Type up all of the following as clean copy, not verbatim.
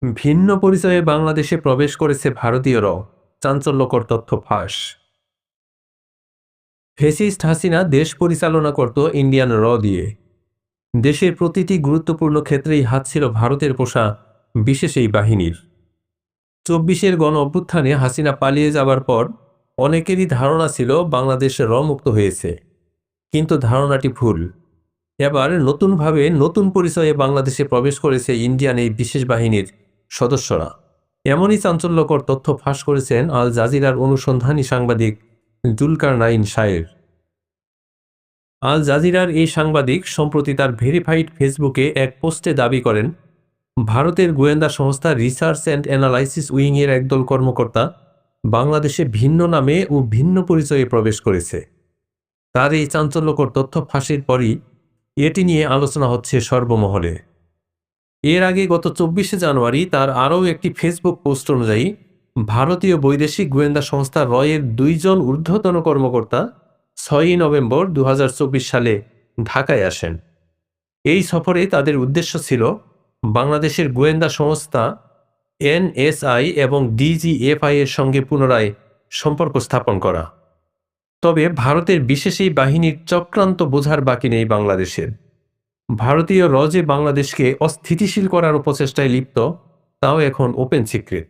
ভিন্ন পরিচয়ে বাংলাদেশে প্রবেশ করেছে ভারতীয়রাও, চাঞ্চল্যকর তথ্য ফাঁস। ফ্যাসিস্ট হাসিনা দেশ পরিচালনা করত ইন্ডিয়ান দিয়ে। দেশের প্রতিটি গুরুত্বপূর্ণ ক্ষেত্রেই হাত ছিল ভারতের পোষা বিশেষ এই বাহিনীর। ২৪-এর গণ অভ্যুত্থানে হাসিনা পালিয়ে যাবার পর অনেকেরই ধারণা ছিল বাংলাদেশ মুক্ত হয়েছে, কিন্তু ধারণাটি ভুল। এবার নতুনভাবে নতুন পরিচয়ে বাংলাদেশে প্রবেশ করেছে ইন্ডিয়ান এই বিশেষ বাহিনীর সদস্যরা। এমনই চাঞ্চল্যকর তথ্য ফাঁস করেছেন আল জাজিরার অনুসন্ধানী সাংবাদিক জুলকারনাইন শায়ের। আল জাজিরার এই সাংবাদিক সম্প্রতি তার ভেরিফাইড ফেসবুকে এক পোস্টে দাবি করেন, ভারতের গোয়েন্দা সংস্থা রিসার্চ অ্যান্ড অ্যানালাইসিস উইংয়ের একদল কর্মকর্তা বাংলাদেশে ভিন্ন নামে ও ভিন্ন পরিচয়ে প্রবেশ করেছে। তার এই চাঞ্চল্যকর তথ্য ফাঁসের পরই এটি নিয়ে আলোচনা হচ্ছে সর্বমহলে। এর আগে গত ২৪শে জানুয়ারি তার আরও একটি ফেসবুক পোস্ট অনুযায়ী ভারতীয় বৈদেশিক গোয়েন্দা সংস্থা রয়ের ২ জন ঊর্ধ্বতন কর্মকর্তা ৬ই নভেম্বর ২০২৪ সালে ঢাকায় আসেন। এই সফরে তাদের উদ্দেশ্য ছিল বাংলাদেশের গোয়েন্দা সংস্থা এনএসআই এবং ডিজিএফআই এর সঙ্গে পুনরায় সম্পর্ক স্থাপন করা। তবে ভারতের বিশেষ এই বাহিনীর চক্রান্ত বোঝার বাকি নেই বাংলাদেশের। ভারতীয় যে বাংলাদেশকে অস্থিতিশীল করার প্রচেষ্টায় লিপ্ত, তাও এখন ওপেন সিক্রেট।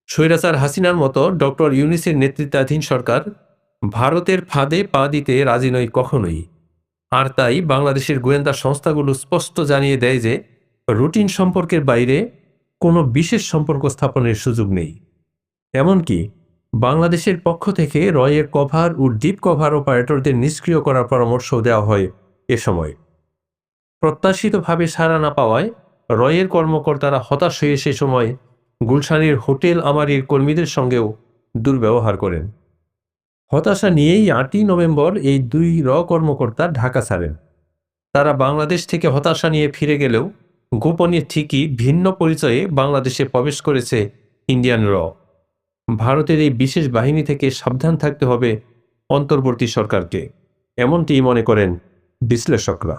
স্বৈরাচার হাসিনার মতো ডক্টর ইউনূসের নেতৃত্বাধীন সরকার ভারতের ফাঁদে পা দিতে রাজি নয় কখনোই। আর তাই বাংলাদেশের গোয়েন্দা সংস্থাগুলো স্পষ্ট জানিয়ে দেয় যে রুটিন সম্পর্কের বাইরে কোনো বিশেষ সম্পর্ক স্থাপনের সুযোগ নেই। এমনকি বাংলাদেশের পক্ষ থেকে রয়ের কভার ও ডিপ কভার অপারেটরদের নিষ্ক্রিয় করার পরামর্শ দেওয়া হয় এ সময়। প্রত্যাশিতভাবে সাড়া না পাওয়ায় রয়ের কর্মকর্তারা হতাশ হয়ে সে সময় গুলশানের হোটেল আমারির কর্মীদের সঙ্গেও দুর্ব্যবহার করেন। হতাশা নিয়েই ৮ই নভেম্বর এই ২ কর্মকর্তা ঢাকা ছাড়েন। তারা বাংলাদেশ থেকে হতাশা নিয়ে ফিরে গেলেও গোপনে ঠিকই ভিন্ন পরিচয়ে বাংলাদেশে প্রবেশ করেছে ইন্ডিয়ান ভারতের এই বিশেষ বাহিনী থেকে সাবধান থাকতে হবে অন্তর্বর্তী সরকারকে, এমনটি মনে করেন বিশ্লেষকরা।